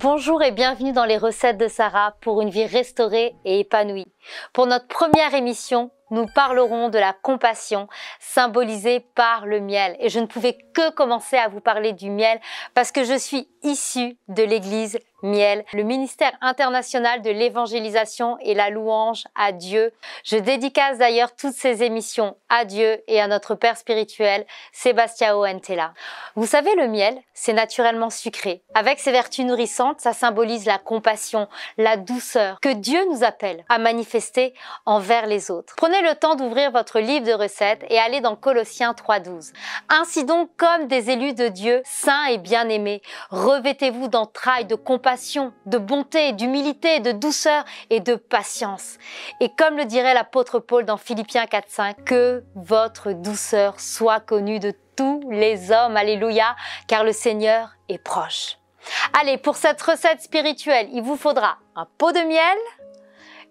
Bonjour et bienvenue dans les recettes de Sarah pour une vie restaurée et épanouie. Pour notre première émission, nous parlerons de la compassion symbolisée par le miel. Et je ne pouvais que commencer à vous parler du miel parce que je suis issue de l'église Miel, le ministère international de l'évangélisation et la louange à Dieu. Je dédicace d'ailleurs toutes ces émissions à Dieu et à notre père spirituel, Sebastião Entella. Vous savez, le miel, c'est naturellement sucré. Avec ses vertus nourrissantes, ça symbolise la compassion, la douceur que Dieu nous appelle à manifester envers les autres. Prenez le temps d'ouvrir votre livre de recettes et allez dans Colossiens 3,12. Ainsi donc, comme des élus de Dieu, saints et bien-aimés, revêtez-vous d'entrailles de compassion, de bonté, d'humilité, de douceur et de patience. Et comme le dirait l'apôtre Paul dans Philippiens 4,5, que votre douceur soit connue de tous les hommes. Alléluia, car le Seigneur est proche. Allez, pour cette recette spirituelle, il vous faudra un pot de miel,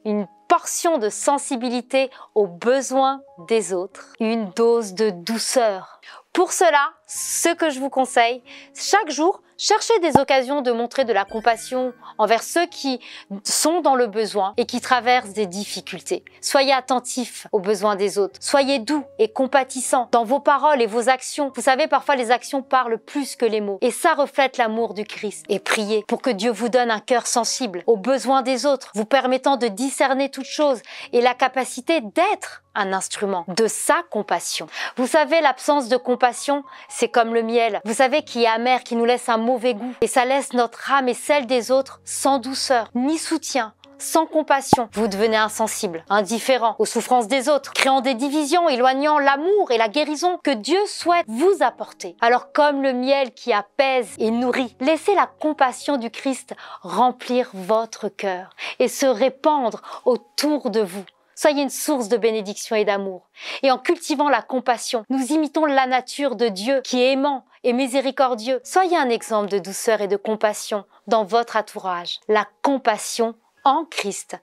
une portion de sensibilité aux besoins des autres, une dose de douceur. Pour cela, ce que je vous conseille, chaque jour, cherchez des occasions de montrer de la compassion envers ceux qui sont dans le besoin et qui traversent des difficultés. Soyez attentifs aux besoins des autres. Soyez doux et compatissants dans vos paroles et vos actions. Vous savez, parfois les actions parlent plus que les mots. Et ça reflète l'amour du Christ. Et priez pour que Dieu vous donne un cœur sensible aux besoins des autres, vous permettant de discerner toutes choses et la capacité d'être un instrument de sa compassion. Vous savez, l'absence de compassion, c'est comme le miel. Vous savez, qui est amer, qui nous laisse un mauvais goût. Et ça laisse notre âme et celle des autres sans douceur, ni soutien. Sans compassion, vous devenez insensible, indifférent aux souffrances des autres, créant des divisions, éloignant l'amour et la guérison que Dieu souhaite vous apporter. Alors comme le miel qui apaise et nourrit, laissez la compassion du Christ remplir votre cœur et se répandre autour de vous. Soyez une source de bénédiction et d'amour. Et en cultivant la compassion, nous imitons la nature de Dieu qui est aimant et miséricordieux. Soyez un exemple de douceur et de compassion dans votre entourage. La compassion en Christ.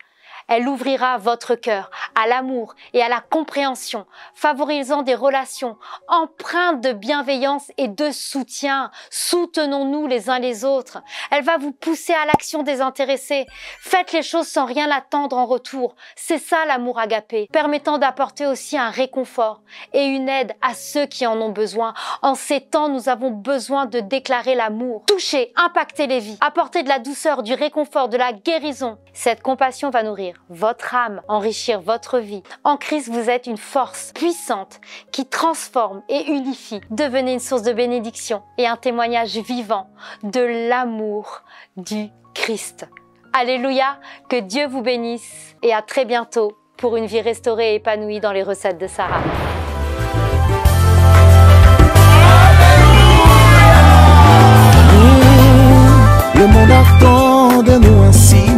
Elle ouvrira votre cœur à l'amour et à la compréhension, favorisant des relations empreintes de bienveillance et de soutien. Soutenons-nous les uns les autres. Elle va vous pousser à l'action désintéressée. Faites les choses sans rien attendre en retour. C'est ça l'amour agapé, permettant d'apporter aussi un réconfort et une aide à ceux qui en ont besoin. En ces temps, nous avons besoin de déclarer l'amour. Toucher, impacter les vies, apporter de la douceur, du réconfort, de la guérison. Cette compassion va nourrir votre âme, enrichir votre vie. En Christ, vous êtes une force puissante qui transforme et unifie. Devenez une source de bénédiction et un témoignage vivant de l'amour du Christ. Alléluia, que Dieu vous bénisse et à très bientôt pour une vie restaurée et épanouie dans les recettes de Sarah. Le monde attend de nous un signe,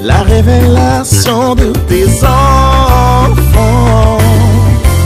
la révélation de tes enfants.